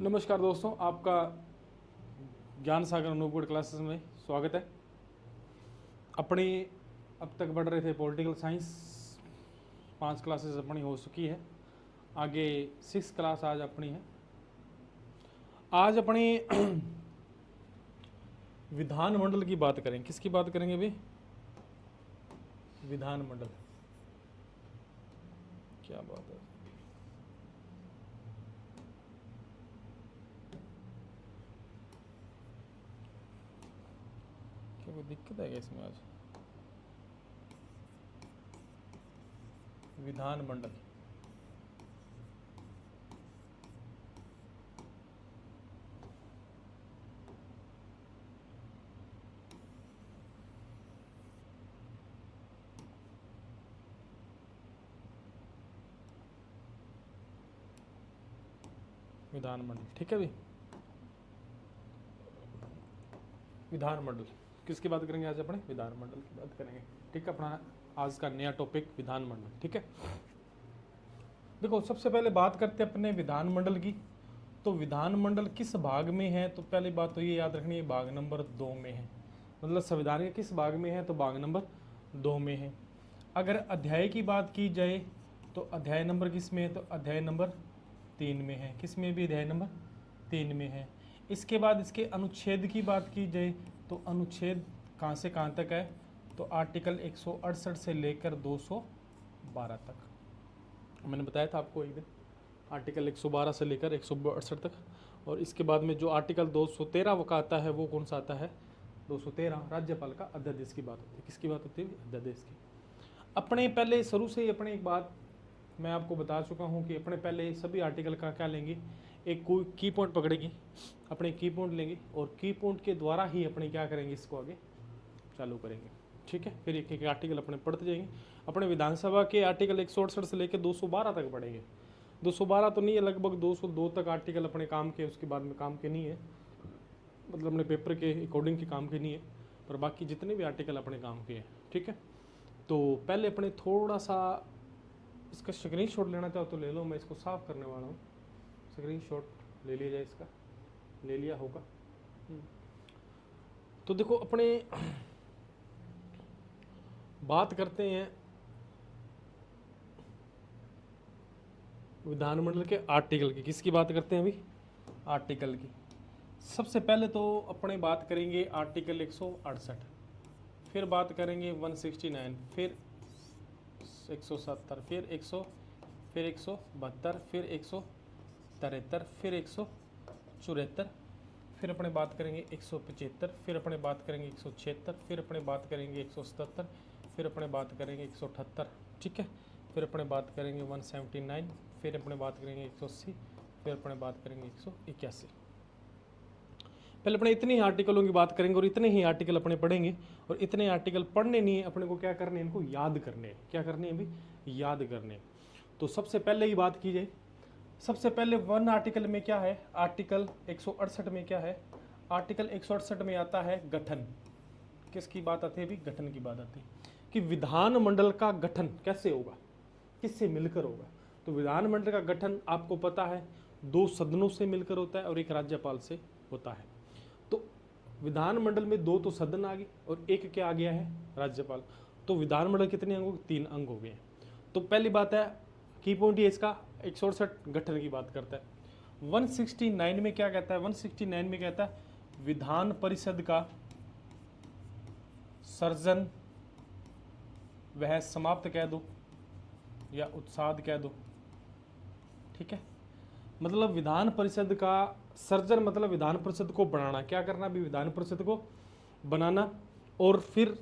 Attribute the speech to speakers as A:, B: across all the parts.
A: नमस्कार दोस्तों, आपका ज्ञान सागर अनूपगढ़ क्लासेस में स्वागत है। अपनी अब तक बढ़ रहे थे पॉलिटिकल साइंस, 5 क्लासेस अपनी हो चुकी है। आगे 6 क्लास आज अपनी है। आज अपनी विधानमंडल की बात करें। किसकी बात करेंगे भाई? विधानमंडल। क्या बात है, क्या कोई दिक्कत है क्या इसमें? आज विधानमंडल, विधानमंडल, ठीक है भाई। विधानमंडल किसकी बात करेंगे? आज अपने विधानमंडल की बात करेंगे, ठीक है। अपना आज का नया टॉपिक विधानमंडल, ठीक है। देखो, सबसे पहले बात करते हैं अपने विधानमंडल की। तो विधानमंडल किस भाग में है? तो पहली बात तो ये याद रखनी है, भाग नंबर 2 में है। मतलब संविधान के किस भाग में है? तो भाग नंबर 2 में है। अगर अध्याय की बात की जाए तो अध्याय नंबर किस में है? तो अध्याय नंबर 3 में है। किस में भी? अध्याय नंबर 3 में है। इसके बाद इसके अनुच्छेद की बात की जाए तो अनुच्छेद कहाँ से कहाँ तक है? तो आर्टिकल 168 से लेकर 212 तक। मैंने बताया था आपको एक दिन, आर्टिकल 112 से लेकर 168 तक। और इसके बाद में जो आर्टिकल 213 का आता है वो कौन सा आता है? 213 राज्यपाल का अध्यादेश की बात होती है। किसकी बात होती है? अध्यादेश की। अपने पहले शुरू से ही अपने एक बात मैं आपको बता चुका हूँ कि अपने पहले सभी आर्टिकल का क्या लेंगे, एक कोई की पॉइंट पकड़ेंगे, अपने की पॉइंट लेंगे और की पॉइंट के द्वारा ही अपने क्या करेंगे, इसको आगे चालू करेंगे, ठीक है। फिर एक एक आर्टिकल अपने पढ़ते जाएंगे। अपने विधानसभा के आर्टिकल 168 से लेकर 212 तक पढ़ेंगे। 212 तो नहीं है, लगभग 202 तक आर्टिकल अपने काम के, उसके बाद में काम के नहीं है, मतलब अपने पेपर के अकॉर्डिंग के काम के नहीं है, पर बाकी जितने भी आर्टिकल अपने काम के हैं, ठीक है। तो पहले अपने थोड़ा सा इसका स्क्रीन शॉट लेना चाहो तो ले लो, मैं इसको साफ करने वाला हूँ। स्क्रीन शॉट ले लिया जाए, इसका ले लिया होगा। तो देखो, अपने बात करते हैं विधानमंडल के आर्टिकल की। किसकी बात करते हैं अभी? आर्टिकल की। सबसे पहले तो अपने बात करेंगे आर्टिकल 168, फिर बात करेंगे 169, फिर 170, फिर 100, फिर 172, फिर 173, फिर 174, फिर अपने बात करेंगे 175, फिर अपने बात करेंगे 176, फिर अपने बात करेंगे 177, फिर अपने बात करेंगे 178, ठीक है। फिर अपने बात करेंगे 179, फिर अपने बात करेंगे 180, फिर अपने बात करेंगे 181। पहले अपने इतने ही आर्टिकलों की बात करेंगे और इतने ही आर्टिकल अपने पढ़ेंगे। और इतने आर्टिकल पढ़ने नहीं है अपने को, क्या करने हैं? इनको याद करने हैं। क्या करने हैं अभी? याद करने हैं। तो सबसे पहले ही बात की जाए, सबसे पहले 1 आर्टिकल में क्या है? आर्टिकल 168 में क्या है? आर्टिकल 168 में आता है गठन। किसकी बात आती है अभी? गठन की बात आती है कि विधानमंडल का गठन कैसे होगा, किससे मिलकर होगा। तो विधानमंडल का गठन आपको पता है 2 सदनों से मिलकर होता है और एक राज्यपाल से होता है। तो विधानमंडल में 2 तो सदन आ गए और एक क्या आ गया है? राज्यपाल। तो विधानमंडल कितने अंग हो गए? 3 अंग हो गए हैं। तो पहली बात है, की पॉइंट ये इसका 168 गठन की बात करता है। 169 में क्या कहता है? 169 में कहता है विधान परिषद का सर्जन वह समाप्त कह दो या उत्साद कह दो, ठीक है। मतलब विधान परिषद का सर्जन मतलब विधान परिषद को बनाना, क्या करना भी? विधान परिषद को बनाना और फिर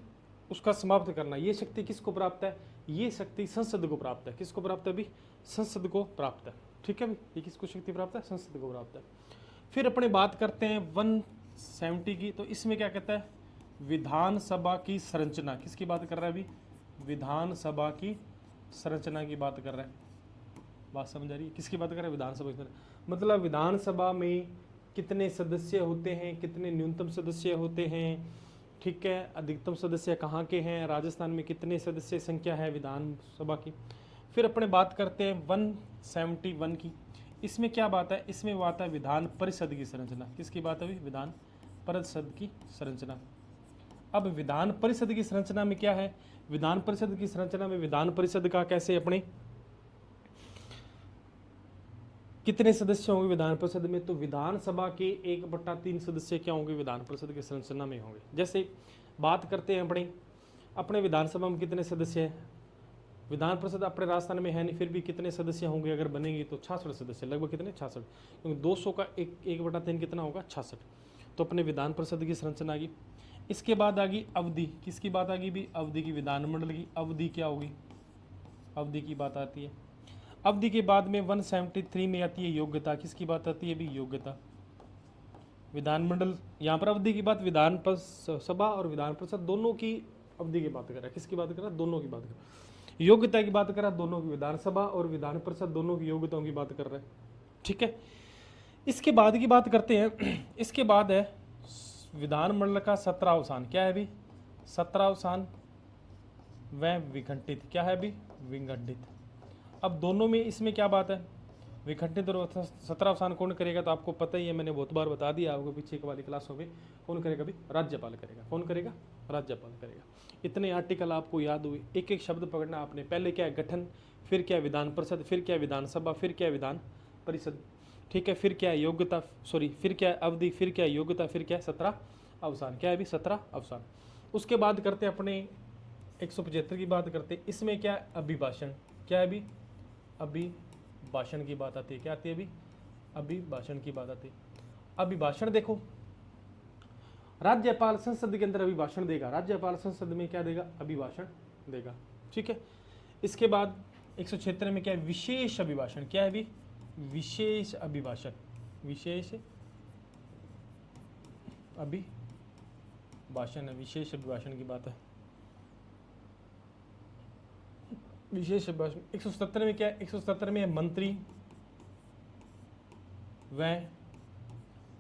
A: उसका समाप्त करना। ये शक्ति किसको प्राप्त है? ये शक्ति संसद को प्राप्त है। किसको प्राप्त है अभी? संसद को प्राप्त है, ठीक है भाई। ये किसको शक्ति प्राप्त है? संसद को प्राप्त है। फिर अपने बात करते हैं 170 की। तो इसमें क्या कहता है? विधानसभा की संरचना। किसकी बात कर रहा है अभी? विधानसभा की संरचना की बात कर रहा है। बात समझ आ रही है? किसकी बात कर रहे हैं? विधानसभा की। मतलब विधानसभा में कितने सदस्य होते हैं, कितने न्यूनतम सदस्य होते हैं, ठीक है। अधिकतम सदस्य कहाँ के हैं, राजस्थान में कितने सदस्य संख्या है विधानसभा की। फिर अपने बात करते हैं 171 की। इसमें क्या बात है, इसमें बात है विधान परिषद की संरचना। किसकी बात है अभी, विधान परिषद की संरचना। अब विधान परिषद की संरचना में क्या है, विधान परिषद की संरचना में विधान परिषद का कैसे अपने कितने सदस्य होंगे विधान परिषद में, तो विधानसभा के 1/3 सदस्य क्या होंगे विधान परिषद की संरचना में होंगे। जैसे बात करते हैं अपने विधानसभा में कितने सदस्य हैं, विधान परिषद अपने राजस्थान में है नहीं, फिर भी कितने सदस्य होंगे अगर बनेंगे तो 66 सदस्य, लगभग कितने 66, क्योंकि 200 का 1/3 कितना होगा 66। तो अपने विधान परिषद की संरचना की। इसके बाद आ गई अवधि, किसकी बात आ गई भी, अवधि की, विधानमंडल की अवधि क्या होगी, अवधि की बात आती है। अवधि के बाद में 173 में आती है योग्यता, किसकी बात आती है भी, योग्यता। विधानमंडल, यहाँ पर अवधि की बात विधान सभा और विधान परिषद दोनों की अवधि की बात कर रहा है, किसकी बात कर रहा है, दोनों की बात कर रहा है। योग्यता की बात कर रहा है, दोनों की, विधानसभा और विधान परिषद दोनों की योग्यताओं की बात कर रहा है, ठीक है। इसके बाद की बात करते हैं, इसके बाद है विधानमंडल का 17 अवसान, क्या है भी, 17 अवसान व विघटित, क्या है भी, विघटित। अब दोनों में इसमें क्या बात है, विघटित और 17 अवसान कौन करेगा, तो आपको पता ही है, मैंने बहुत बार बता दिया आपको पीछे वाली क्लासों में, कौन करेगा भी, राज्यपाल करेगा। कौन करेगा, राज्यपाल करेगा। इतने आर्टिकल आपको याद हुए, एक एक शब्द पकड़ना आपने, पहले क्या है गठन, फिर क्या है विधान परिषद, फिर क्या है विधानसभा, फिर क्या है विधान परिषद, ठीक है, फिर क्या है योग्यता, सॉरी फिर क्या है अवधि, फिर क्या है योग्यता, फिर क्या है 17 अवसान, क्या है भी 17 अवसान। उसके बाद करते हैं अपने 175 की बात करते हैं, इसमें क्या है अभिभाषण, क्या है भी, अभिभाषण की बात आती है, क्या आती है अभी, अभिभाषण की बात आती है। अभिभाषण देखो, राज्यपाल संसद के अंदर अभिभाषण देगा, राज्यपाल संसद में क्या देगा, अभिभाषण देगा, ठीक है। इसके बाद 176 में क्या है, विशेष अभिभाषण, क्या है भी, विशेष अभिभाषण, विशेष अभिभाषण है, विशेष अभिभाषण की बात है, विशेष अभिभाषण। 177 में क्या है, 177 में है मंत्री व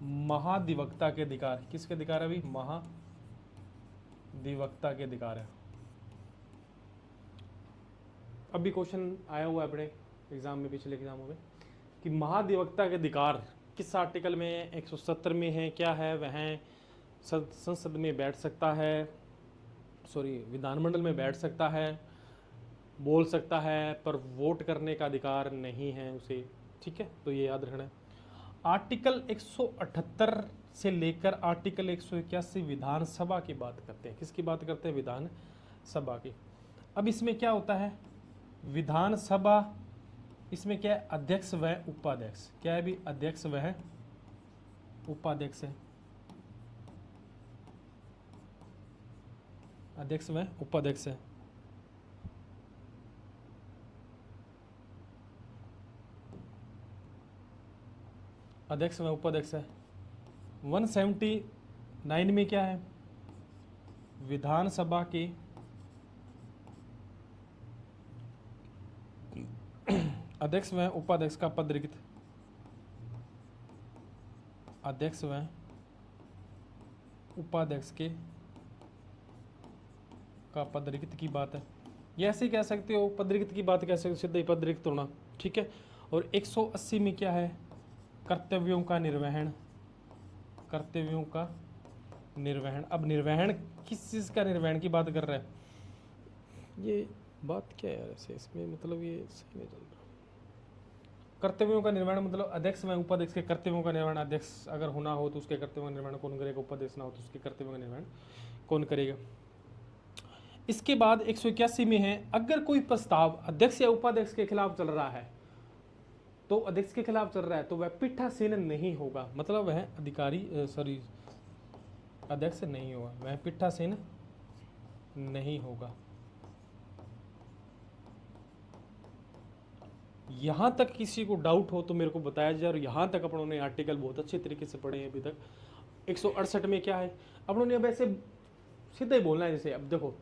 A: महाधिवक्ता के अधिकार, किसके अधिकार है भी, महाधिवक्ता के अधिकार है। अभी क्वेश्चन आया हुआ है अपने एग्जाम में, पिछले एग्जामों में, कि महाधिवक्ता के अधिकार किस आर्टिकल में, 170 में है, क्या है वह, संसद में बैठ सकता है, सॉरी विधानमंडल में बैठ सकता है, बोल सकता है, पर वोट करने का अधिकार नहीं है उसे, ठीक है, तो ये याद रखना है। आर्टिकल 178 से लेकर आर्टिकल 181 विधानसभा की बात करते हैं, किसकी बात करते हैं, विधानसभा की। अब इसमें क्या होता है, विधानसभा, इसमें क्या है अध्यक्ष व उपाध्यक्ष, क्या है भी, अध्यक्ष व उपाध्यक्ष है, अध्यक्ष व उपाध्यक्ष है। अध्यक्ष व उपाध्यक्ष है। 179 में क्या है, विधानसभा के अध्यक्ष व उपाध्यक्ष का पद रिक्त, अध्यक्ष व उपाध्यक्ष के का पद रिक्त की बात है। ये ऐसे कह सकते हो, पद रिक्त की बात कह सकते हो, सीधे पद रिक्त होना, ठीक है। और 180 में क्या है, कर्तव्यों का निर्वहन, कर्तव्यों का निर्वहन। अब निर्वहन किस चीज़ का निर्वहन की बात कर रहा है, ये बात क्या है यार ऐसे, इसमें मतलब ये सही नहीं चल रहा। कर्तव्यों का निर्वहन मतलब अध्यक्ष व उपाध्यक्ष के कर्तव्यों का निर्वहन, अध्यक्ष अगर होना हो तो उसके कर्तव्यों का निर्वहन कौन करेगा, उपाध्यक्ष ना हो तो उसके कर्तव्यों का निर्वहन कौन करेगा। इसके बाद 181 में है, अगर कोई प्रस्ताव अध्यक्ष या उपाध्यक्ष के खिलाफ चल रहा है, तो अध्यक्ष के खिलाफ चल रहा है तो वह पीठासीन नहीं होगा, मतलब वह अधिकारी सॉरी अध्यक्ष नहीं होगा, वह पीठासीन नहीं होगा। यहाँ तक किसी को डाउट हो तो मेरे को बताया जाए, और यहाँ तक अपनों ने आर्टिकल बहुत अच्छे तरीके से पढ़े हैं अभी तक। 168 में क्या है, अपनों ने अब ऐसे सीधा ही बोलना है, जैसे अब देखो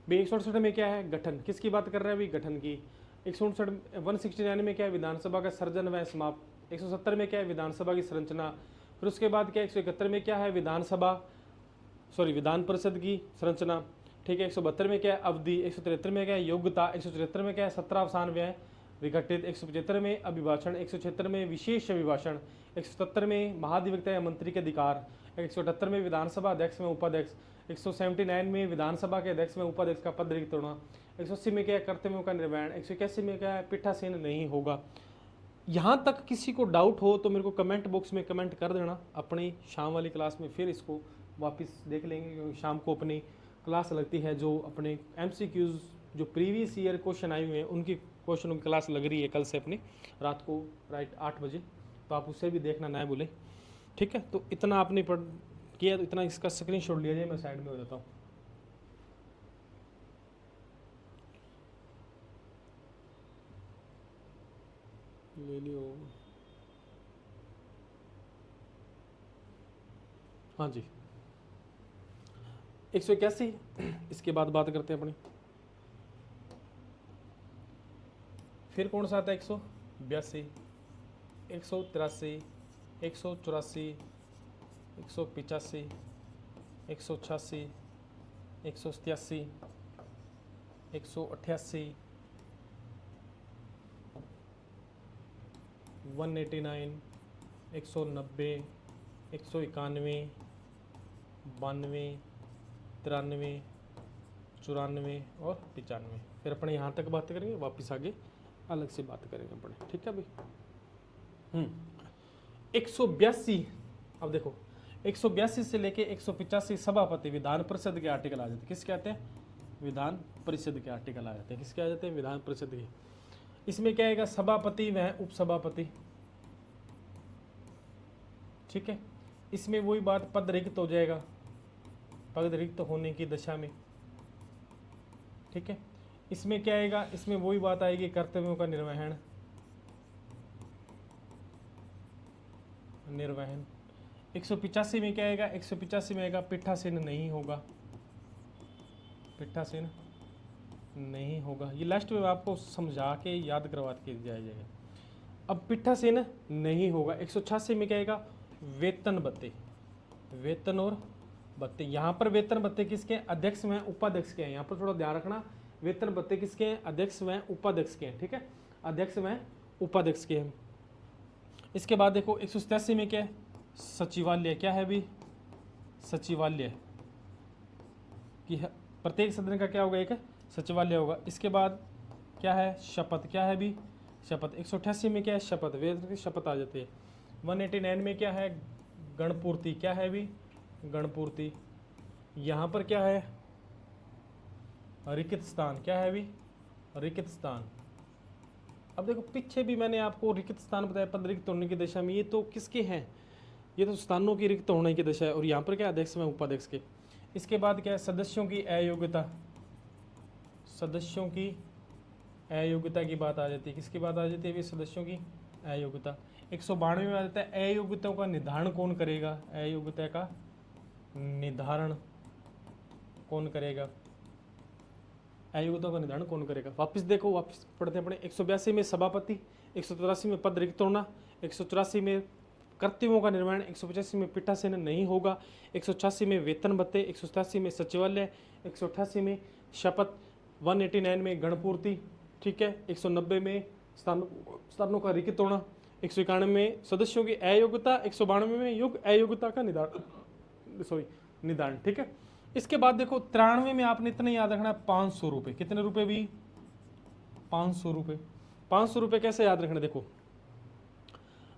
A: 168 में क्या है, गठन, किसकी बात कर रहे हैं अभी, गठन की। 169 में क्या है, विधानसभा का सर्जन व समाप्त। 170 में क्या है, विधानसभा की संरचना। फिर उसके बाद क्या है, 171 में क्या है, विधान परिषद की संरचना, ठीक है। 172 में क्या है, अवधि। 173 में क्या है, योग्यता। 174 में क्या है, 17 अवसान व्यय विघटित, 175 में अभिभाषण, 176 में विशेष अभिभाषण, 177 में महाधिवक्ता या मंत्री के अधिकार, 178 में विधानसभा अध्यक्ष में उपाध्यक्ष, 179 में विधानसभा के अध्यक्ष में उपाध्यक्ष का पद रिक्त होना, 180 में क्या है कर्तव्यों का निर्वहन, 181 में क्या है पीठासीन नहीं होगा। यहाँ तक किसी को डाउट हो तो मेरे को कमेंट बॉक्स में कमेंट कर देना। अपनी शाम वाली क्लास में फिर इसको वापस देख लेंगे, क्योंकि शाम को अपनी क्लास लगती है जो अपने MCQs जो प्रीवियस ईयर क्वेश्चन आए हुए हैं उनकी क्वेश्चनों की क्लास लग रही है कल से अपनी रात को राइट 8 बजे, तो आप उसे भी देखना ना भूलें। ठीक है, तो इतना आपने पढ़ किया तो इतना इसका स्क्रीनशॉट लिया जाए, मैं साइड में हो जाता हूँ। ले लियो। हाँ जी, 181 इसके बाद बात करते हैं अपनी। फिर कौन सा आता है 182, 183, 184, 185, 186, 187, 188, 189, 190, 191, 92, 93, 94 और 95। फिर अपने यहाँ तक बात करेंगे, वापस आगे अलग से बात करेंगे अपने। ठीक है भाई। 182, अब देखो 182 से लेके 185 सभापति विधान परिषद के आर्टिकल आ जाते हैं। किसके आते हैं? विधान परिषद के आर्टिकल आ जाते हैं। किसके आ जाते हैं? विधान परिषद के। इसमें क्या आएगा? सभापति व उपसभापति। ठीक है, इसमें वही बात, पद रिक्त हो जाएगा, पद रिक्त होने की दशा में। ठीक है, इसमें क्या आएगा? इसमें वही बात आएगी, कर्तव्यों का निर्वहन। 185 में क्या आएगा? 185 में आएगा पीठासीन नहीं होगा, पीठासीन नहीं होगा। ये लास्ट में आपको समझा के याद करवा के दिया जाएगा। अब पीठासीन नहीं होगा। 186 में क्या आएगा? वेतन भत्ते, वेतन और भत्ते। यहाँ पर वेतन भत्ते किसके? अध्यक्ष व उपाध्यक्ष के हैं। यहाँ पर थोड़ा ध्यान रखना, वेतन भत्ते किसके हैं? अध्यक्ष व उपाध्यक्ष के हैं। ठीक है, अध्यक्ष व उपाध्यक्ष के हैं। इसके बाद देखो 187 में क्या है? सचिवालय। क्या है भी? सचिवालय कि प्रत्येक सदन का क्या होगा? एक सचिवालय होगा। इसके बाद क्या है? शपथ। क्या है भी? शपथ। 188 में क्या है? शपथ, वेद की शपथ आ जाती है। 189 में क्या है? गणपूर्ति। क्या है भी? गणपूर्ति। यहाँ पर क्या है? रिक्त स्थान। क्या है भी? रिक्त स्थान। अब देखो पीछे भी मैंने आपको रिक्त स्थान बताया, पद रिक्त होने की दशा में। ये तो किसके हैं? ये तो स्थानों की रिक्त होने की दशा है। और यहाँ पर क्या? अध्यक्ष में उपाध्यक्ष के। इसके बाद क्या है? सदस्यों की अयोग्यता। सदस्यों की अयोग्यता की बात आ जाती है। किसकी बात आ जाती है? सदस्यों की अयोग्यता। 192 में आ जाता है अयोग्यताओं का निर्धारण कौन करेगा? अयोग्यता का निर्धारण कौन करेगा? अयोग्यता का निर्धारण कौन करेगा? वापस देखो, वापस पढ़ते हैं अपने। 182 में सभापति, 183 में पद रिक्त होना, 184 में कर्तव्यों का निर्वहन, 185 में पीठासीन नहीं होगा, 186 में वेतन भत्ते, 187 में सचिवालय, 188 में शपथ, 189 में गणपूर्ति। ठीक है, 190 में स्थानों का रिक्त होना, 191 में सदस्यों की अयोग्यता, 192 में योग्य अयोग्यता का निदान। ठीक है, इसके बाद देखो 93 में आपने इतना याद रखना है, 500 रुपये। कितने रुपए भी? 500 रुपये। 500 रुपये कैसे याद रखना? देखो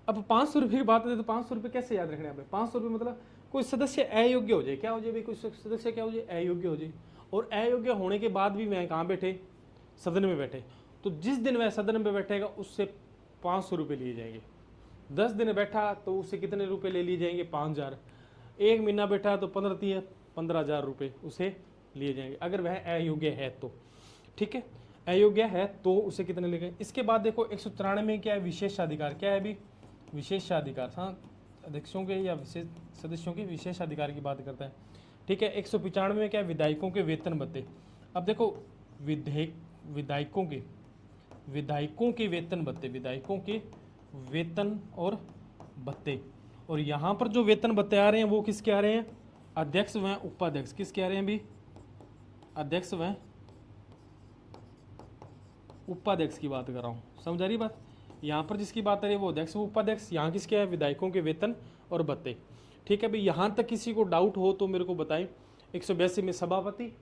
A: अब 500 रुपये की बात है तो 500 रुपये कैसे याद रखने? 500 रुपये मतलब कोई सदस्य अयोग्य हो जाए। क्या हो जाए भाई? कोई सदस्य क्या हो जाए? अयोग्य हो जाए। और अयोग्य होने के बाद भी वह कहाँ बैठे? सदन में बैठे। तो जिस दिन वह सदन में बैठेगा उससे 500 रुपये लिए जाएंगे। 10 दिन बैठा तो उससे कितने रुपये ले लिए जाएंगे? 5000। 1 महीना बैठा तो 15,000 रुपये उसे लिए जाएंगे, अगर वह अयोग्य है तो। ठीक है, अयोग्य है तो उसे कितने ले गए? इसके बाद देखो 194 में क्या है? विशेषाधिकार। क्या है भी? विशेषाधिकार। हाँ, अध्यक्षों के या विशेष सदस्यों के विशेषाधिकार की बात करता है। ठीक है, 195 में क्या है? विधायकों के वेतन भत्ते। अब देखो विधायकों के वेतन भत्ते, विधायकों के वेतन और भत्ते। और यहाँ पर जो वेतन भत्ते आ रहे हैं वो किसके आ रहे हैं? अध्यक्ष व उपाध्यक्ष। किसके आ रहे हैं भी? अध्यक्ष व उपाध्यक्ष की बात कर रहा हूँ, समझ आ रही बात। यहाँ पर जिसकी बात आ रही है वो अध्यक्ष, वो उपाध्यक्ष। यहाँ किसके है, विधायकों के वेतन और भत्ते। ठीक है भाई, यहाँ तक किसी को डाउट हो तो मेरे को बताएं। 182 में सभापति,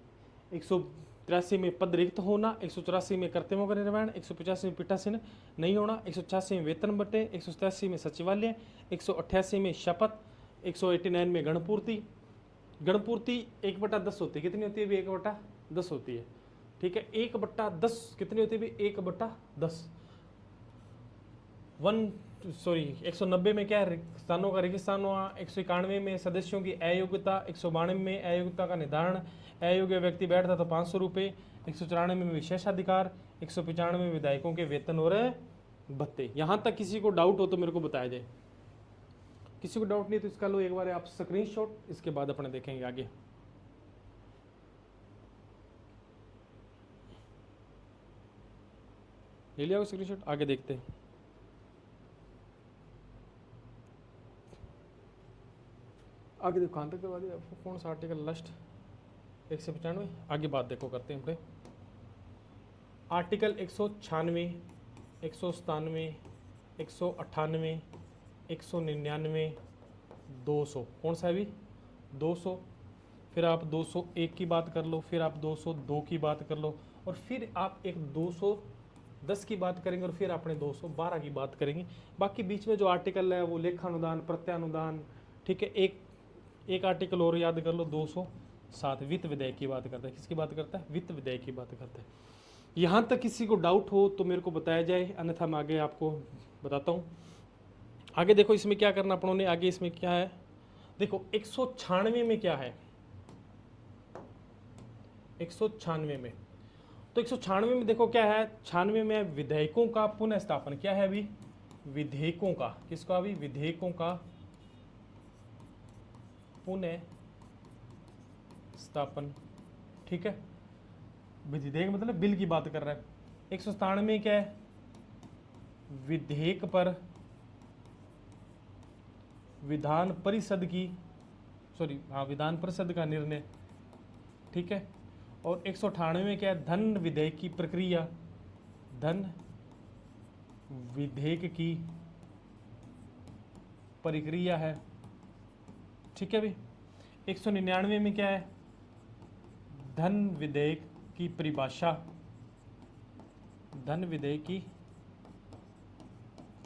A: 183 में पद रिक्त होना, 184 में कर्तव्यों का निर्वहन, 185 में पीठासीन नहीं होना, 186 में वेतन बटे, 187 में सचिवालय, 188 में शपथ, 189 में गणपूर्ति। गणपूर्ति 1/10 होती है, कितनी होती है भी, 1/10 होती है। ठीक है, 1/10 कितनी होती है भी, 1/10। 190 में क्या है, स्थानों का रेगिस्तान हुआ। 191 में सदस्यों की अयोग्यता, 192 में अयोग्यता का निर्धारण, अयोग्य व्यक्ति बैठता तो 500 रुपये, 194 में विशेषाधिकार, 195 में विधायकों के वेतन और भत्ते। यहाँ तक किसी को डाउट हो तो मेरे को बताया जाए। किसी को डाउट नहीं तो इसका लो एक बार आप स्क्रीनशॉट, इसके बाद अपने देखेंगे आगे। ले लिया स्क्रीनशॉट, आगे देखते हैं। आगे देखो, कहाँ तक करवा दिया आपको, कौन सा आर्टिकल लास्ट, 195। आगे बात देखो करते हैं अपने। आर्टिकल 196, 197, 198, 199, 200, कौन सा है भी, 200। फिर आप 201 की बात कर लो, फिर आप 202 की बात कर लो, और फिर आप एक 210 की बात करेंगे, और फिर अपने 212 की बात करेंगे। बाकी बीच में जो आर्टिकल है वो लेखानुदान, प्रत्यानुदान। ठीक है, एक आर्टिकल और याद कर लो, 207 वित्त विधेयक की बात करता है। किसकी बात करता है, वित्त विधेयक की बात करता है। यहाँ तक किसी को डाउट हो तो मेरे को बताया जाए, अन्यथा मैं आगे आपको बताता हूँ। आगे देखो इसमें क्या करना अपनों ने, आगे इसमें क्या है देखो। 196 में क्या है, 196 में, तो 196 में देखो क्या है, 96 में विधेयकों का पुनः स्थापन। क्या है अभी, विधेयकों का, किसका अभी, विधेयकों का पुनः स्थापन। ठीक है, विधेयक मतलब बिल की बात कर रहा है। 197 में क्या है, विधेयक पर विधान परिषद का निर्णय। ठीक है, और 198 में क्या है, धन विधेयक की प्रक्रिया, धन विधेयक की प्रक्रिया है। ठीक है भाई। 199 में क्या है, धन विधेयक की परिभाषा, धन विधेयक की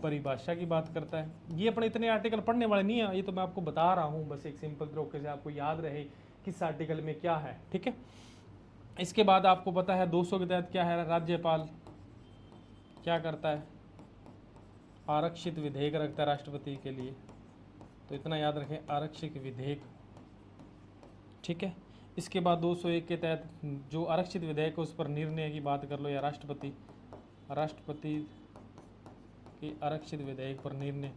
A: परिभाषा की बात करता है। ये अपने इतने आर्टिकल पढ़ने वाले नहीं है, ये तो मैं आपको बता रहा हूँ बस एक सिंपल तरीके से, आपको याद रहे किस आर्टिकल में क्या है। ठीक है, इसके बाद आपको पता है 200 के तहत क्या है, राज्यपाल क्या करता है, आरक्षित विधेयक रखता है राष्ट्रपति के लिए, तो इतना याद रखें, आरक्षित विधेयक। ठीक है, इसके बाद 201 के तहत जो आरक्षित विधेयक है उस पर निर्णय की बात कर लो, या राष्ट्रपति के आरक्षित विधेयक पर निर्णय,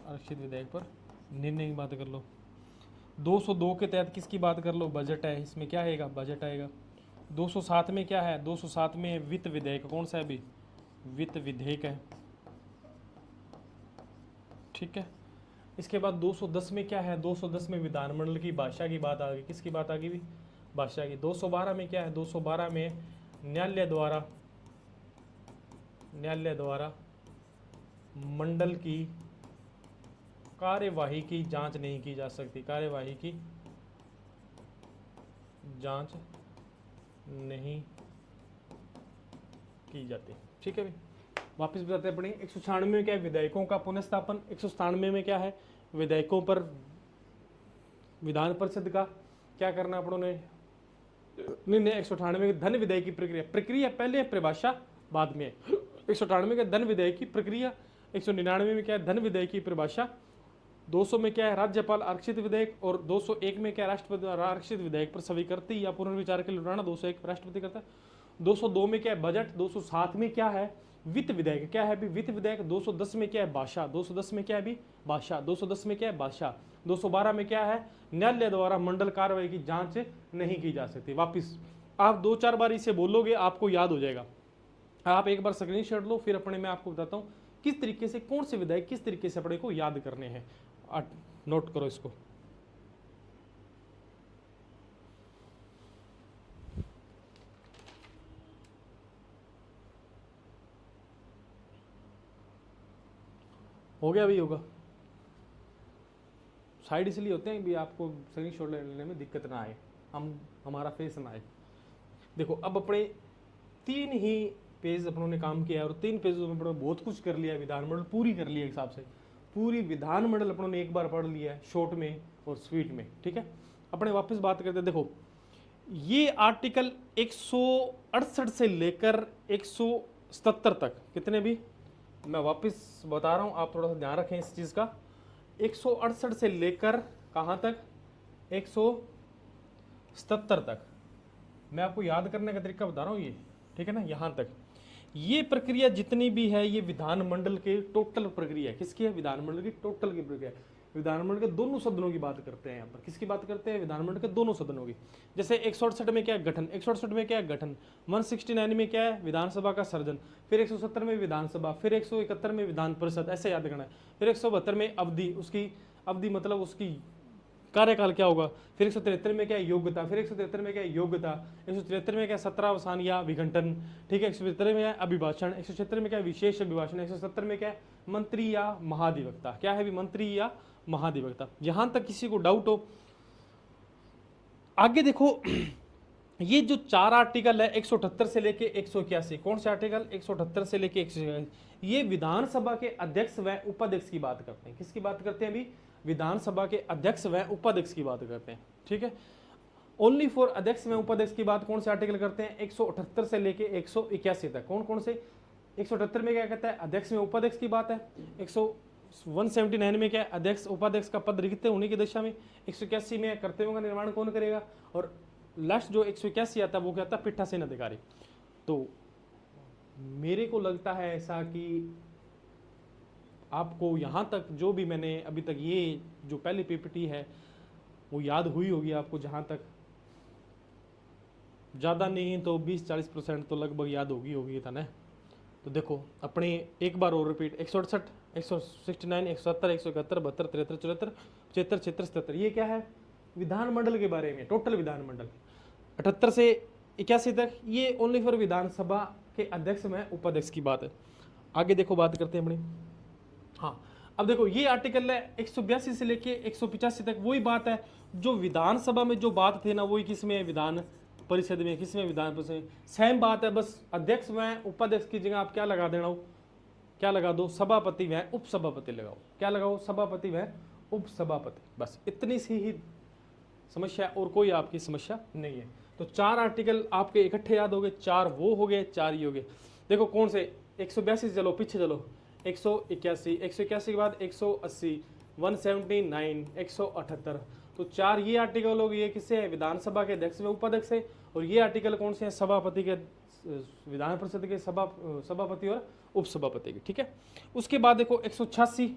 A: आरक्षित विधेयक पर निर्णय की बात कर लो। 202 के तहत किसकी बात कर लो, बजट है, इसमें क्या आएगा, बजट आएगा। 207 में क्या है, 207 में वित्त विधेयक, कौन सा है अभी, वित्त विधेयक है। ठीक है, इसके बाद 210 में क्या है, 210 में विधानमंडल की भाषा की बात आ गई। किसकी बात आ गई भी, भाषा की। 212 में क्या है, 212 में न्यायालय द्वारा मंडल की कार्यवाही की जांच नहीं की जा सकती, कार्यवाही की जांच नहीं की जाती। ठीक है भाई, वापस बताते हैं अपने। 196 में क्या है, विधेयकों का पुनर्स्थापन। 197 में क्या है, विधेयकों पर विधान परिषद का क्या करना अपनों ने निर्णय। 198 में धन विधेयक की प्रक्रिया पहले है, परिभाषा बाद में। 198 में धन विधेयक की प्रक्रिया, 199 में क्या है, धन विधेयक की परिभाषा। 200 में क्या है, राज्यपाल आरक्षित विधेयक, और 201 में क्या है, राष्ट्रपति द्वारा आरक्षित विधेयक पर स्वीकृति या पुनर्विचार के लिए लौटाना, 201 राष्ट्रपति करता है। 202 में क्या है, बजट। 207 में क्या है, वित्त विधेयक। क्या है अभी, वित्त विधेयक। 210 में क्या है, भाषा। 210 में क्या है अभी, भाषा। 210 में क्या है, भाषा। 212 में क्या है, न्यायालय द्वारा मंडल कार्रवाई की जांच नहीं की जा सकती। वापिस आप 2-4 बार इसे बोलोगे आपको याद हो जाएगा। आप एक बार स्क्रीनशॉट लो, फिर अपने मैं आपको बताता हूँ किस तरीके से, कौन से विधेयक किस तरीके से अपने को याद करने हैं। नोट करो इसको। हो गया भी होगा, साइड इसलिए होते हैं भी आपको स्क्रीन शॉट लेने में दिक्कत ना आए, हमारा फेस ना आए। देखो अब अपने 3 ही पेज अपनों ने काम किया है और 3 पेजों में अपनों बहुत कुछ कर लिया है, विधानमंडल पूरी कर लिया हिसाब से, पूरी विधानमंडल अपनों ने एक बार पढ़ लिया है शॉर्ट में और स्वीट में। ठीक है, अपने वापस बात करते हैं। देखो ये आर्टिकल 168 से लेकर 177 तक, कितने भी, मैं वापस बता रहा हूं, आप थोड़ा सा ध्यान रखें इस चीज का। 168 से लेकर कहां तक, 177 तक, मैं आपको याद करने का तरीका बता रहा हूं ये, ठीक है ना, यहां तक ये प्रक्रिया जितनी भी है ये विधानमंडल के टोटल प्रक्रिया है। किसकी है, विधानमंडल की टोटल की प्रक्रिया। विधानमंडल के दोनों सदनों की बात करते हैं यहाँ पर, किसकी बात करते हैं, विधानमंडल के दोनों सदनों की। जैसे 168 में क्या है, गठन, 168 में क्या है, गठन, 169 में क्या है, विधानसभा का सर्जन, फिर 170 में विधानसभा, फिर 171 में विधान परिषद, ऐसे याद करना है, फिर 172 में अवधि, उसकी अवधि मतलब उसकी कार्यकाल क्या होगा, फिर 173 में क्या है, योग्यता, फिर 173 में क्या है, योग्यता, 173 में क्या है, सत्रावसान या विघटन, ठीक है, 175 में क्या है, अभिभाषण, 176 में क्या है, विशेष अभिभाषण, 170 में क्या है, मंत्री या महाधिवक्ता, क्या है भी, मंत्री या महाधिवक्ता। यहां तक किसी को डाउट हो, आगे देखो ये जो 4 आर्टिकल है 178 से लेके 181, कौन से आर्टिकल, 178 से लेके 181, ये विधानसभा के अध्यक्ष व उपाध्यक्ष की बात करते हैं। किसकी बात करते हैं अभी, विधानसभा के अध्यक्ष व उपाध्यक्ष की बात करते हैं। ठीक है, ओनली फॉर अध्यक्ष व उपाध्यक्ष की बात कौन से आर्टिकल करते हैं, 178 से लेके 181 तक। कौन कौन से, 178 में क्या कहता है, अध्यक्ष में उपाध्यक्ष की बात है, 179 में क्या है, अध्यक्ष उपाध्यक्ष का पद रिक्त होने की दशा में, 181 में कर्तव्यों का निर्वहन कौन करेगा, और लास्ट जो 181 आता है वो क्या आता है, पीठासीन अधिकारी। तो मेरे को लगता है ऐसा कि आपको यहाँ तक जो भी मैंने अभी तक ये जो पहली पीपीटी है वो याद हुई होगी आपको, जहाँ तक ज़्यादा नहीं तो 20-40% तो लगभग याद होगी था ना। तो देखो अपने एक बार और रिपीट, 168, 169, 170, 171, 72, 73, 74, 75, 76, 77, ये क्या है, विधानमंडल के बारे में, टोटल विधानमंडल। 78 से 81 तक ये ओनली फॉर विधानसभा के अध्यक्ष में उपाध्यक्ष की बात है। आगे देखो बात करते हैं अपनी, हाँ अब देखो ये आर्टिकल है 182 से लेके 185 तक, वही बात है जो विधानसभा में जो बात थी ना, वही किस में, विधान परिषद में, किसमें, विधान परिषद में सेम बात है। बस अध्यक्ष व उपाध्यक्ष की जगह आप क्या लगा देना हो, क्या लगा दो, सभापति व उपसभापति लगाओ, क्या लगाओ, सभापति व उपसभापति, बस इतनी सी ही समस्या, और कोई आपकी समस्या नहीं है। तो 4 आर्टिकल आपके इकट्ठे याद हो गए, 4 वो हो गए, 4 ये हो गए। देखो कौन से, 182 चलो पीछे चलो, 181, 181 के बाद 180, 179, 178, तो 4 ये आर्टिकल हो गए, ये किससे है, विधानसभा के अध्यक्ष व उपाध्यक्ष है। और ये आर्टिकल कौन से हैं, सभापति के, विधान परिषद के सभापति और उपसभापति की। ठीक है, उसके बाद देखो 186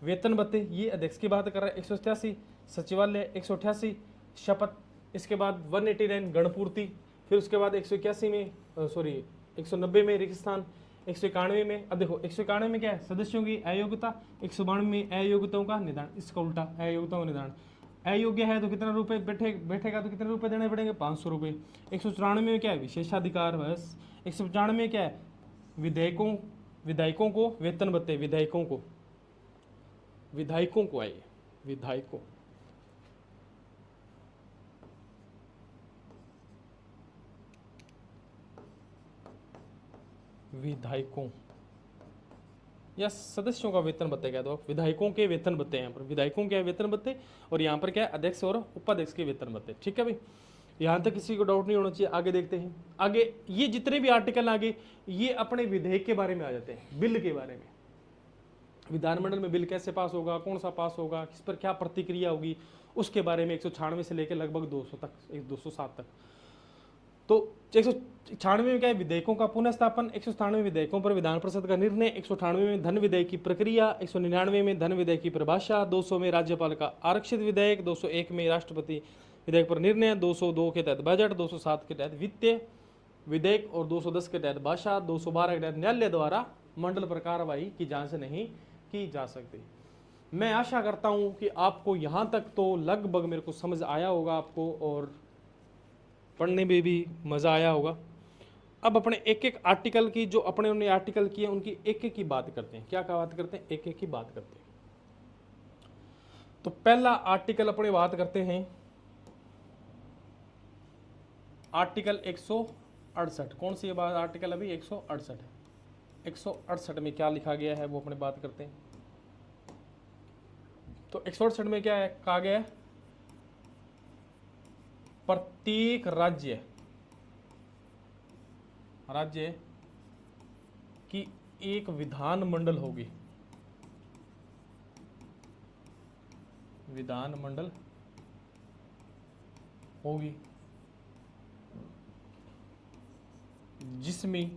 A: वेतन भत्ते, ये अध्यक्ष की बात कर रहा है, 187 सचिवालय, 188 शपथ, इसके बाद 189 गणपूर्ति, फिर उसके बाद 181 में 190 में रिक्त स्थान, 191 में, अब देखो 191 में क्या है, सदस्यों की अयोग्यता, 192 में अयोग्यताओं का निदान, इसका उल्टा अयोग्यताओं का निदान, अयोग्य है तो कितना रुपए बैठेगा तो कितने रुपए देने पड़ेंगे, 500 रुपये। 194 में क्या है, विशेषाधिकार बस। 195 में क्या है, विधायकों को वेतन भत्ते, विधायकों को आइए, विधायकों या सदस्यों का वेतन भत्ते कह दो आप, विधायकों के वेतन भत्ते, यहाँ पर विधायकों के वेतन भत्ते, और यहाँ पर क्या है, अध्यक्ष और उपाध्यक्ष के वेतन भत्ते। ठीक है भाई, यहाँ तक किसी को डाउट नहीं होना चाहिए। आगे देखते हैं, आगे ये जितने भी आर्टिकल आगे ये अपने विधेयक के बारे में आ जाते हैं, बिल के बारे में, विधानमंडल में बिल कैसे पास होगा, कौन सा पास होगा, किस पर क्या प्रतिक्रिया होगी, उसके बारे में 196 से लेकर लगभग 200 तक, 207 तक। तो 196 में क्या है, विधेयकों का पुनः स्थापन, 197 विधेयकों पर विधान परिषद का निर्णय, 198 में धन विधेयक की प्रक्रिया, 199 में धन विधेयक की परिभाषा, 200 में राज्यपाल का आरक्षित विधेयक, 201 में राष्ट्रपति विधेयक पर निर्णय, 202 के तहत बजट, 207 के तहत वित्तीय विधेयक और 210 के तहत भाषा, 212 के तहत न्यायालय द्वारा मंडल पर कार्रवाई की जांच नहीं की जा सकती। मैं आशा करता हूं कि आपको यहां तक तो लगभग मेरे को समझ आया होगा आपको, और पढ़ने में भी मज़ा आया होगा। अब अपने एक एक आर्टिकल की, जो अपने उन्हें आर्टिकल किए उनकी एक एक की बात करते हैं। क्या बात करते हैं? एक एक की बात करते हैं। तो पहला आर्टिकल अपने बात करते हैं आर्टिकल 168। कौन सी बात आर्टिकल? अभी 168 है। 168 में क्या लिखा गया है वो अपने बात करते हैं। तो 168 में क्या है कहा गया है? प्रत्येक राज्य की एक विधानमंडल होगी। विधानमंडल होगी जिसमें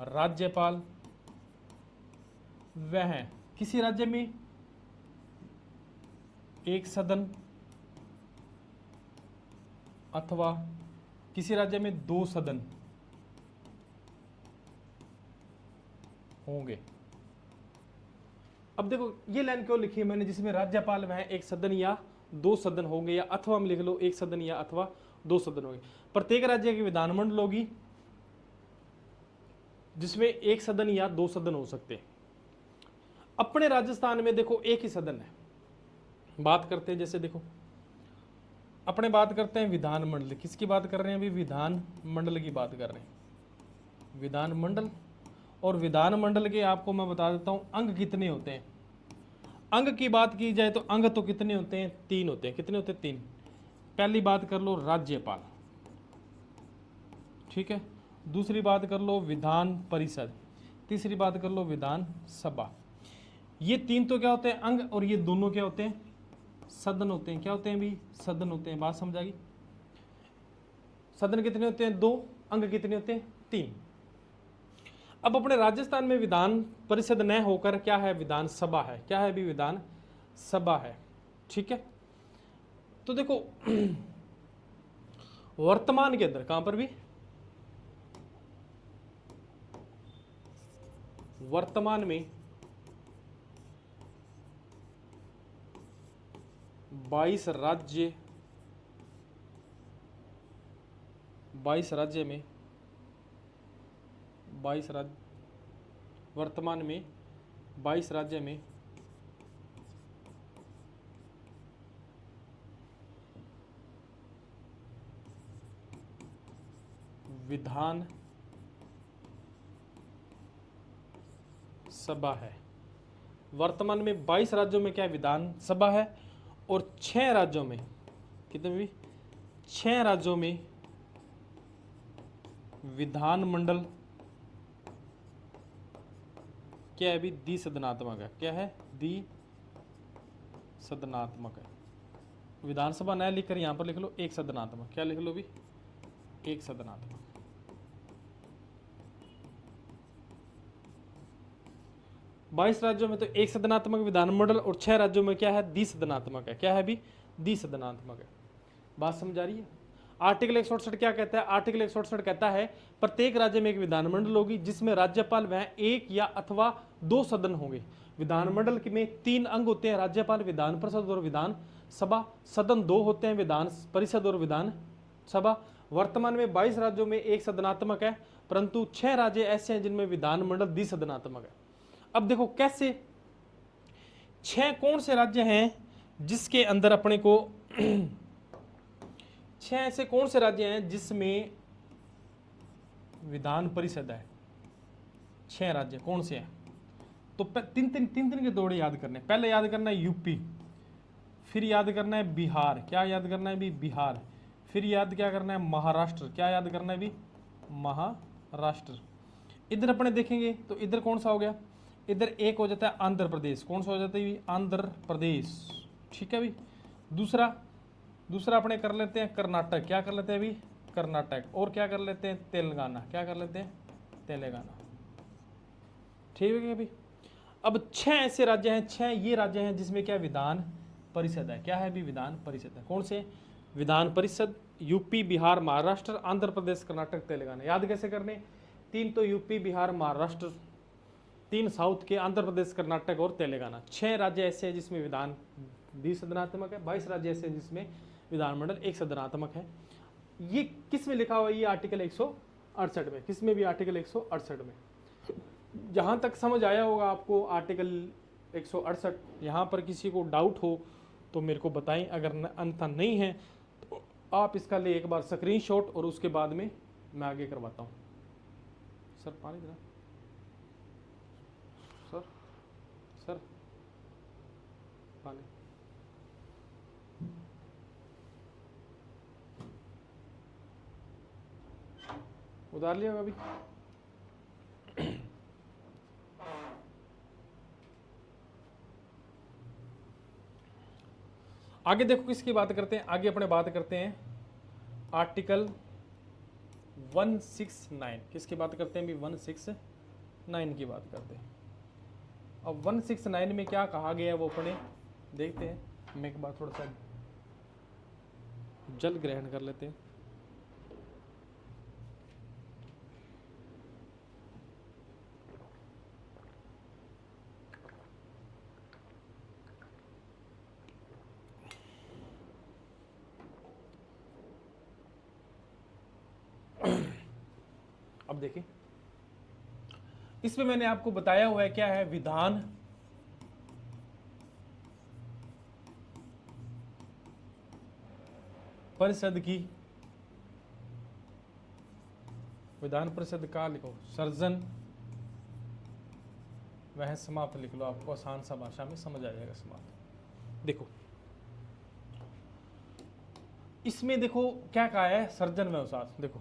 A: राज्यपाल वह किसी राज्य में एक सदन अथवा किसी राज्य में 2 सदन होंगे। अब देखो ये लाइन क्यों लिखी है मैंने, जिसमें राज्यपाल वह एक सदन या 2 सदन होंगे, या अथवा में लिख लो एक सदन या अथवा 2 सदन होंगे। प्रत्येक राज्य की विधानमंडल होगी जिसमें एक सदन या 2 सदन हो सकते हैं। अपने राजस्थान में देखो एक ही सदन है। बात करते हैं जैसे देखो अपने बात करते हैं विधानमंडल। किसकी बात कर रहे हैं? अभी विधानमंडल की बात कर रहे हैं। विधानमंडल, और विधानमंडल के आपको मैं बता देता हूं अंग कितने होते हैं। अंग की बात की जाए तो अंग तो कितने होते हैं? 3 होते हैं। कितने होते हैं? 3। पहली बात कर लो राज्यपाल, ठीक है। दूसरी बात कर लो विधान परिषद, तीसरी बात कर लो विधान सभा। ये 3 तो क्या होते हैं? अंग, और ये दोनों क्या होते हैं? सदन होते हैं। क्या होते हैं भी? सदन होते हैं। बात समझा गई? सदन कितने होते हैं? 2। अंग कितने होते हैं? 3। अब अपने राजस्थान में विधान परिषद न होकर क्या है? विधान सभा है। क्या है भी? विधान सभा है, ठीक है। तो देखो वर्तमान के अंदर कहां पर भी, वर्तमान में 22 राज्य में 22 राज्य, वर्तमान में 22 राज्य में विधान सभा है। वर्तमान में 22 राज्यों में क्या है? विधान सभा है। और 6 राज्यों में, कितने भी? 6 राज्यों में विधानमंडल क्या है भी? द्विसदनात्मक है। क्या है? द्विसदनात्मक है। विधानसभा नया लिखकर यहां पर लिख लो एक सदनात्मक। क्या लिख लो भी? एक सदनात्मक। बाईस राज्यों में तो एक सदनात्मक विधानमंडल, और 6 राज्यों में क्या है? द्विसदनात्मक है। क्या है भी? द्विसदनात्मक है। बात समझ आ रही है? आर्टिकल 168 क्या कहता है? आर्टिकल 168 कहता है प्रत्येक राज्य में एक विधानमंडल होगी जिसमें राज्यपाल वह एक या अथवा 2 सदन होंगे। विधानमंडल में 3 अंग होते हैं, राज्यपाल, विधान परिषद और विधान सभा। सदन 2 होते हैं, विधान परिषद और विधान सभा। वर्तमान में 22 राज्यों में एक सदनात्मक है, परंतु 6 राज्य ऐसे हैं जिनमें विधानमंडल द्विसदनात्मक है। अब देखो कैसे, 6 कौन से राज्य हैं जिसके अंदर अपने को 6 ऐसे कौन से राज्य हैं जिसमें विधान परिषद है? 6 राज्य कौन से हैं? तो तीन के दौड़े याद करने। पहले याद करना है यूपी, फिर याद करना है बिहार। क्या याद करना है भी? बिहार। फिर याद क्या करना है? महाराष्ट्र। क्या याद करना है भी? महाराष्ट्र। इधर अपने देखेंगे तो इधर कौन सा हो गया? इधर एक हो जाता है आंध्र प्रदेश। कौन सा हो जाता है भी? आंध्र प्रदेश, ठीक है भी। दूसरा अपने कर लेते हैं कर्नाटक। क्या कर लेते हैं भी? कर्नाटक। और क्या कर लेते हैं? तेलंगाना। क्या कर लेते हैं? तेलंगाना, ठीक है भी। अब 6 ऐसे राज्य हैं, 6 ये राज्य हैं जिसमें क्या विधान परिषद है। क्या है भी? विधान परिषद है। कौन से? विधान परिषद यूपी, बिहार, महाराष्ट्र, आंध्र प्रदेश, कर्नाटक, तेलंगाना। याद कैसे करने? 3 तो यूपी, बिहार, महाराष्ट्र, 3 साउथ के, आंध्र प्रदेश, कर्नाटक और तेलंगाना। 6 राज्य ऐसे हैं जिसमें विधान द्विसदनात्मक है, 22 राज्य ऐसे हैं जिसमें विधानमंडल एक सदनात्मक है। ये किस में लिखा हुआ है? ये आर्टिकल 168 में। किस में भी? आर्टिकल 168 में। जहां तक समझ आया होगा आपको आर्टिकल 168, यहाँ पर किसी को डाउट हो तो मेरे को बताएं, अगर अन्यथा नहीं है तो आप इसका ले एक बार स्क्रीनशॉट और उसके बाद में मैं आगे करवाता हूँ। सर पानी देना। सर सर पानी। उतार लिया अभी। आगे देखो किसकी बात करते हैं, आगे अपने बात करते हैं आर्टिकल 169। किसकी बात करते हैं भी? 169 की बात करते हैं। अब 169 में क्या कहा गया है वो अपने देखते हैं। मैं एक बार थोड़ा सा जल ग्रहण कर लेते हैं। अब देखिए, इसमें मैंने आपको बताया हुआ है क्या है? विधान परिषद की, विधान परिषद का लिखो सर्जन वह समाप्त लिख लो, आपको आसान सा भाषा में समझ आ जाएगा समाप्त। देखो इसमें देखो क्या कहा है? सर्जन व उसास। देखो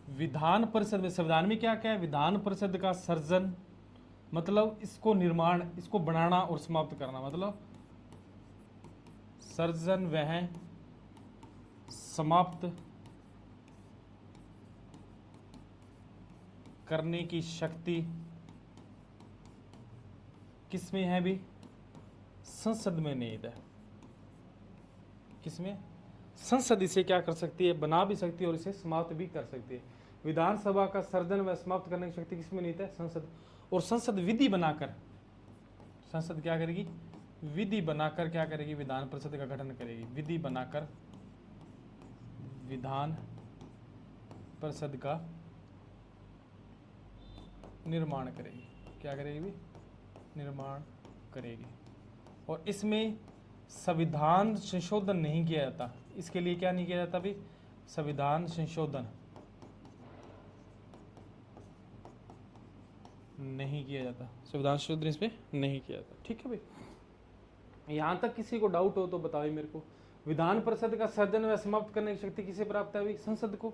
A: विधान परिषद में, संविधान में क्या क्या है? विधान परिषद का सर्जन मतलब इसको निर्माण, इसको बनाना और समाप्त करना, मतलब सर्जन वह समाप्त करने की शक्ति किसमें है भी? संसद में निहित है। किसमें? संसद इसे क्या कर सकती है? बना भी सकती है और इसे समाप्त भी कर सकती है। विधानसभा का सर्जन व समाप्त करने की शक्ति किसमें निहित है? संसद। और संसद विधि बनाकर, संसद क्या करेगी? विधि बनाकर क्या करेगी? विधान परिषद का गठन करेगी। विधि बनाकर विधान परिषद का निर्माण करेगी। क्या करेगी भी? निर्माण करेगी। और इसमें संविधान संशोधन नहीं किया जाता। इसके लिए क्या नहीं किया जाता भी? संविधान संशोधन नहीं किया जाता। संविधान संशोधन इसमें नहीं किया जाता। ठीक है भाई, यहां तक किसी को डाउट हो तो बताओ मेरे को। विधान परिषद का सर्जन व समाप्त करने की शक्ति किसे प्राप्त है भाई? संसद को।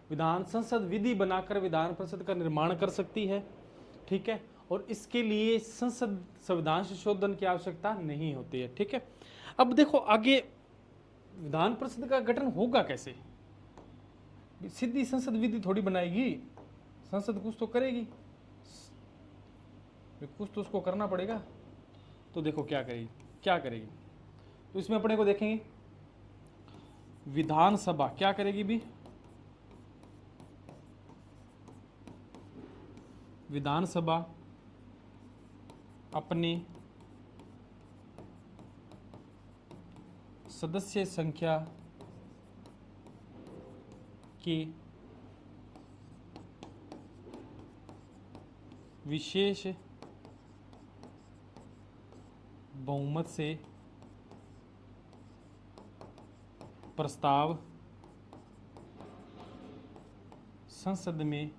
A: विधान संसद विधि बनाकर विधान परिषद का निर्माण कर सकती है। ठीक है, और इसके लिए संसद संविधान संशोधन की आवश्यकता नहीं होती है। ठीक है, अब देखो आगे विधान परिषद का गठन होगा कैसे? सीधी संसद विधि थोड़ी बनाएगी, संसद कुछ तो करेगी, कुछ तो उसको करना पड़ेगा। तो देखो क्या करेगी, क्या करेगी? तो इसमें अपने को देखेंगे विधानसभा क्या करेगी भी? विधानसभा अपने सदस्य संख्या के विशेष बहुमत से प्रस्ताव संसद में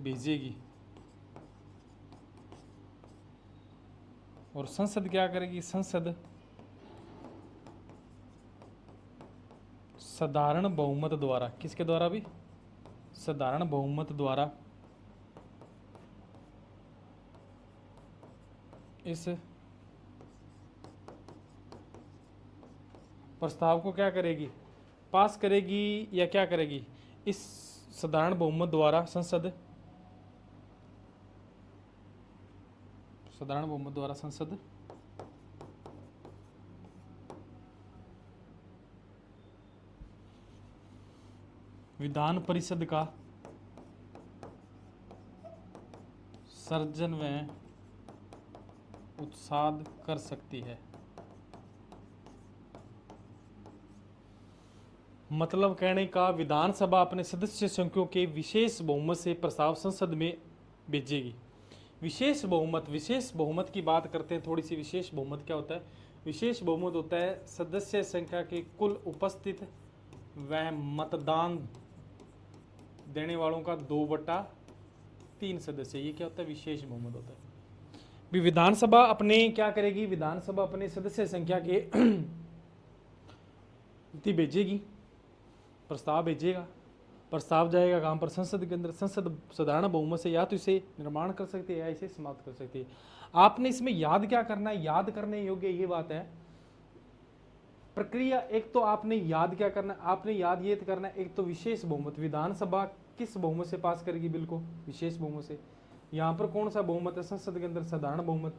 A: भेजेगी। और संसद क्या करेगी? संसद साधारण बहुमत द्वारा, किसके द्वारा भी? साधारण बहुमत द्वारा इस प्रस्ताव को क्या करेगी? पास करेगी या क्या करेगी? इस साधारण बहुमत द्वारा संसद, साधारण बहुमत द्वारा संसद विधान परिषद का सर्जन व उत्साद कर सकती है। मतलब कहने का, विधानसभा अपने सदस्य संख्यों के विशेष बहुमत से प्रस्ताव संसद में भेजेगी। विशेष बहुमत की बात करते हैं थोड़ी सी। विशेष बहुमत क्या होता है? विशेष बहुमत होता है सदस्य संख्या के कुल उपस्थित व मतदान देने वालों का 2/3 सदस्य। ये क्या होता है? विशेष बहुमत होता है। भी विधानसभा अपने क्या करेगी? विधानसभा अपने सदस्य संख्या के भेजेगी, प्रस्ताव भेजेगा। प्रस्ताव जाएगा कहाँ पर? संसद के अंदर। संसद साधारण बहुमत से या तो इसे निर्माण कर सकती है या इसे समाप्त कर सकती है। आपने इसमें याद क्या करना है? याद करने योग्य ये बात है प्रक्रिया। एक तो आपने याद क्या करना है? आपने याद ये करना है, एक तो विशेष बहुमत। विधानसभा किस बहुमत से पास करेगी बिल को? विशेष बहुमत से। यहाँ पर कौन सा बहुमत है? संसद के अंदर साधारण बहुमत।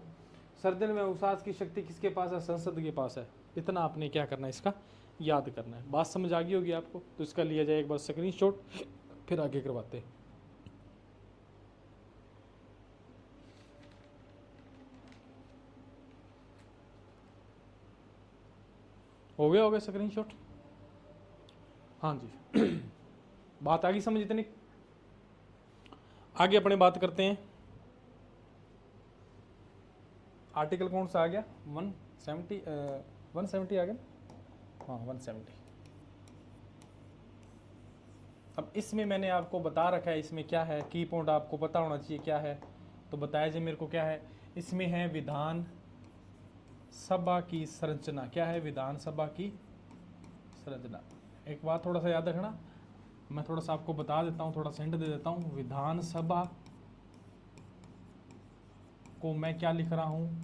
A: सर्जन में अवकाश की शक्ति किसके पास है? संसद के पास है। इतना आपने क्या करना है? इसका याद करना है। बात समझ आ गई होगी आपको, तो इसका लिया जाए एक बार स्क्रीनशॉट, फिर आगे करवाते हैं। हो गया स्क्रीनशॉट? हाँ जी। बात आ गई समझ इतनी? आगे अपने बात करते हैं। आर्टिकल कौन सा आ गया? 170 आ गया। हाँ 170। अब इसमें मैंने आपको बता रखा है इसमें क्या है, की पॉइंट आपको पता होना चाहिए क्या है। तो बताया जाए मेरे को क्या है इसमें। है विधान सभा की संरचना। क्या है? विधानसभा की संरचना। एक बात थोड़ा सा याद रखना, मैं थोड़ा सा आपको बता देता हूँ, थोड़ा सा हिंट दे देता हूँ। विधानसभा को मैं क्या लिख रहा हूँ?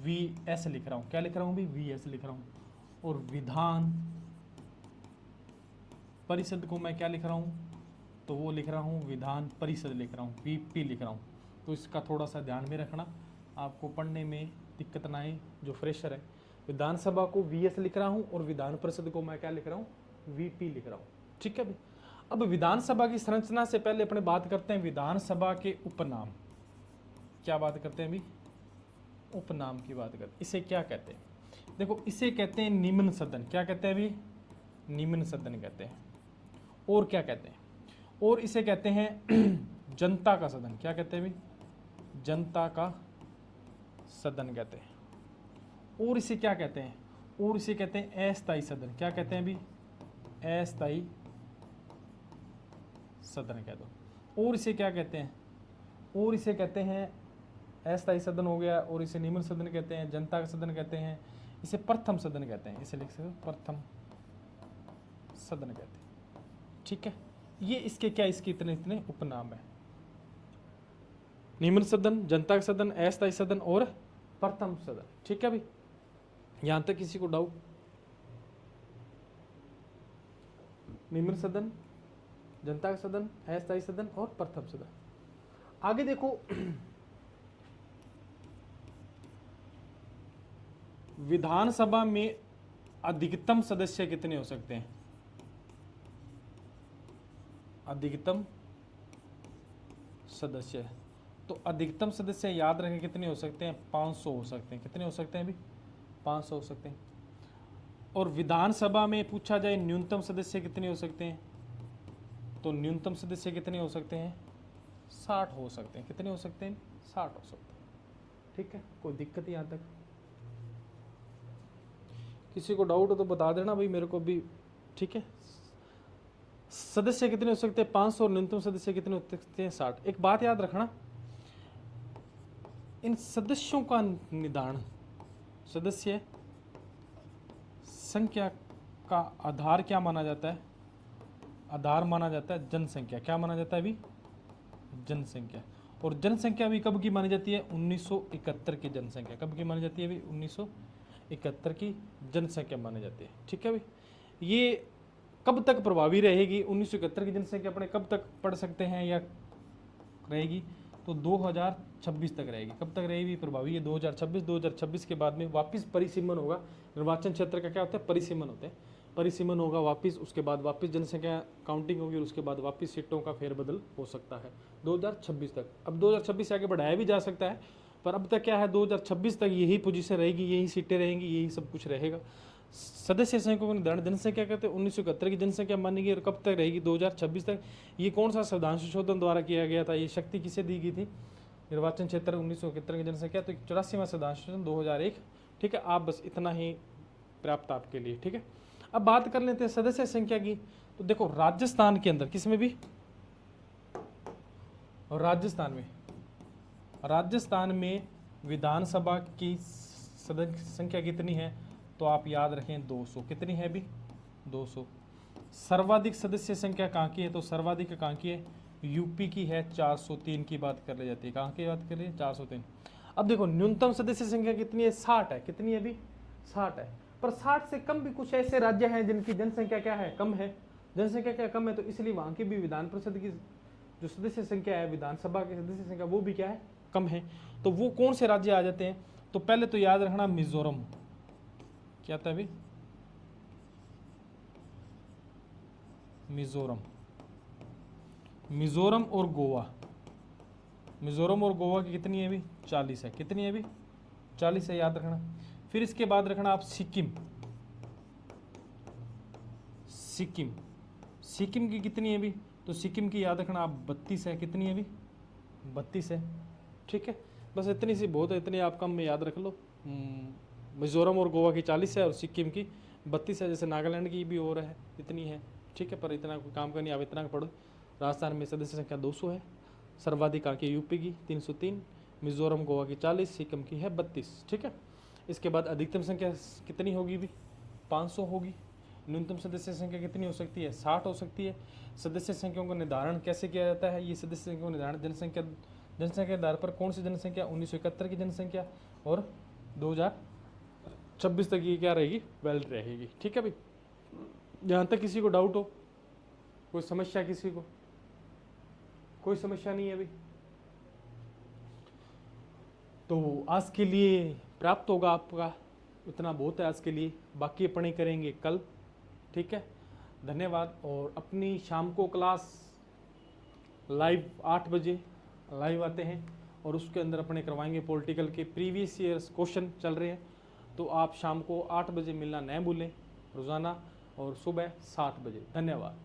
A: VS लिख रहा हूँ। क्या लिख रहा हूँ भी? VS लिख रहा हूँ। और विधान परिषद को मैं क्या लिख रहा हूँ? तो वो लिख रहा हूँ विधान परिषद लिख रहा हूँ, VP लिख रहा हूँ। तो इसका थोड़ा सा ध्यान में रखना, आपको पढ़ने में दिक्कत ना आए जो फ्रेशर है। विधानसभा को VS लिख रहा हूँ और विधान परिषद को मैं क्या लिख रहा हूँ? VP लिख रहा हूँ। ठीक है भाई। अब विधानसभा की संरचना से पहले अपने बात करते हैं विधानसभा के उपनाम। क्या बात करते हैं अभी? उपनाम की बात करते हैं। इसे क्या कहते हैं? देखो, इसे कहते हैं निम्न सदन। क्या कहते हैं अभी? निम्न सदन कहते हैं। और क्या कहते हैं? और इसे कहते हैं जनता का सदन। क्या कहते हैं अभी? जनता का सदन कहते हैं। और इसे क्या कहते हैं? और इसे कहते हैं अस्थायी सदन। क्या कहते हैं अभी? अस्थायी सदन कह दो। और इसे क्या कहते हैं? और इसे कहते हैं अस्थायी सदन हो गया। और इसे निम्न सदन कहते हैं, जनता का सदन कहते हैं, इसे प्रथम सदन कहते हैं। इसे लिख सकते हो प्रथम सदन कहते हैं। ठीक है, ये इसके क्या, इसके इतने इतने उपनाम है। निम्न सदन, जनता का सदन, अस्थायी सदन और प्रथम सदन। ठीक है भाई, यहां तक किसी को डाउट? निम्न सदन, जनता का सदन, अस्थायी सदन और प्रथम सदन। आगे देखो, विधानसभा में अधिकतम सदस्य कितने हो सकते हैं? अधिकतम सदस्य, तो अधिकतम सदस्य याद रखें कितने हो सकते हैं? 500 हो सकते हैं। कितने हो सकते हैं अभी? 500 हो सकते हैं। और विधानसभा में पूछा जाए न्यूनतम सदस्य कितने हो सकते हैं, तो न्यूनतम सदस्य कितने हो सकते हैं? 60 हो सकते हैं। कितने हो सकते हैं? 60 हो सकते हैं। ठीक है, कोई दिक्कत यहाँ तक? किसी को डाउट हो तो बता देना भाई मेरे को भी। ठीक है, सदस्य कितने हो सकते हैं? 500 और न्यूनतम सदस्य कितने हो सकते हैं? 60। एक बात याद रखना, इन सदस्यों का निर्धारण सदस्य संख्या का आधार क्या माना जाता है? आधार माना जाता है जनसंख्या। क्या माना जाता है अभी? जनसंख्या। और जनसंख्या भी कब की मानी जाती है? 1971 की जनसंख्या। कब की मानी जाती है अभी? 1971 की जनसंख्या मानी जाती है। ठीक है भाई, ये कब तक प्रभावी रहेगी? 1971 की जनसंख्या अपने कब तक पढ़ सकते हैं या रहेगी? तो 2026 तक रहेगी। कब तक रहेगी प्रभावी? ये 2026। 2026 के बाद में वापस परिसीमन होगा। निर्वाचन क्षेत्र का क्या होता है? परिसीमन होते हैं। परिसीमन होगा वापस, उसके बाद वापस जनसंख्या काउंटिंग होगी और उसके बाद वापस सीटों का फेरबदल हो सकता है 2026 तक। अब 2026 से आगे बढ़ाया भी जा सकता है, पर अब तक क्या है 2026 तक यही पोजीशन रहेगी, यही सीटें रहेंगी, यही सब कुछ रहेगा। सदस्य संख्या को निर्धारण जनसंख्या कहते हैं 1971 की जनसंख्या मानी गई और कब तक रहेगी 2026 तक। ये कौन सा संविधान संशोधन द्वारा किया गया था, ये शक्ति किसे दी गई थी, निर्वाचन क्षेत्र 1971 की जनसंख्या, तो 84वां संविधान संशोधन 2001। ठीक है, आप बस इतना ही पर्याप्त आपके लिए। ठीक है, अब बात कर लेते हैं सदस्य संख्या की। तो देखो राजस्थान के अंदर किसमें भी, और राजस्थान में विधानसभा की सदस्य संख्या कितनी है, तो आप याद रखें 200। कितनी है भी 200। सर्वाधिक सदस्य संख्या कहाँ की है, तो सर्वाधिक कहाँ की है, यूपी की है, 403 की बात कर ली जाती है। कहाँ की बात कर रही है, 403। अब देखो न्यूनतम सदस्य संख्या कितनी है, 60 है। कितनी है भी 60 है। पर 60 से कम भी कुछ ऐसे राज्य हैं जिनकी जनसंख्या क्या है, कम है, जनसंख्या क्या कम है, तो इसलिए वहाँ की भी विधान परिषद की जो सदस्य संख्या है, विधानसभा की सदस्य संख्या, वो भी क्या है, कम है। तो वो कौन से राज्य आ जाते हैं, तो पहले तो याद रखना मिजोरम, क्या था अभी, मिजोरम और गोवा। मिजोरम और गोवा की कितनी है अभी, 40 है। कितनी है अभी, 40 है, याद रखना। फिर इसके बाद रखना आप सिक्किम की कितनी है अभी, तो सिक्किम की याद रखना आप 32 है। कितनी है अभी, 32 है। ठीक है, बस इतनी सी बहुत है, इतनी आप कम में याद रख लो। मिजोरम और गोवा की 40 है और सिक्किम की 32 है। जैसे नागालैंड की भी हो रहा है, इतनी है। ठीक है, पर इतना कोई काम करनी, आप इतना पढ़ो। राजस्थान में सदस्य संख्या 200 है, सर्वाधिक आके यूपी की 303, मिजोरम गोवा की 40, सिक्किम की है 32। ठीक है, इसके बाद अधिकतम संख्या कितनी होगी भी, 500 होगी। न्यूनतम सदस्य संख्या कितनी हो सकती है, 60 हो सकती है। सदस्य संख्याओं का निर्धारण कैसे किया जाता है, ये सदस्य संख्या का निर्धारण जनसंख्या के आधार पर, कौन सी जनसंख्या, 1971 की जनसंख्या और 2026 तक ये क्या रहेगी, वैलिड रहेगी। ठीक है भाई, जहाँ तक किसी को डाउट हो, कोई समस्या, किसी को कोई समस्या नहीं है अभी, तो आज के लिए प्राप्त होगा आपका, इतना बहुत है आज के लिए। बाकी पढ़ाई करेंगे कल। ठीक है, धन्यवाद। और अपनी शाम को क्लास लाइव 8 बजे लाइव आते हैं और उसके अंदर अपने करवाएंगे पॉलिटिकल के प्रीवियस ईयर्स क्वेश्चन चल रहे हैं। तो आप शाम को 8 बजे मिलना न भूलें रोज़ाना, और सुबह 7 बजे। धन्यवाद।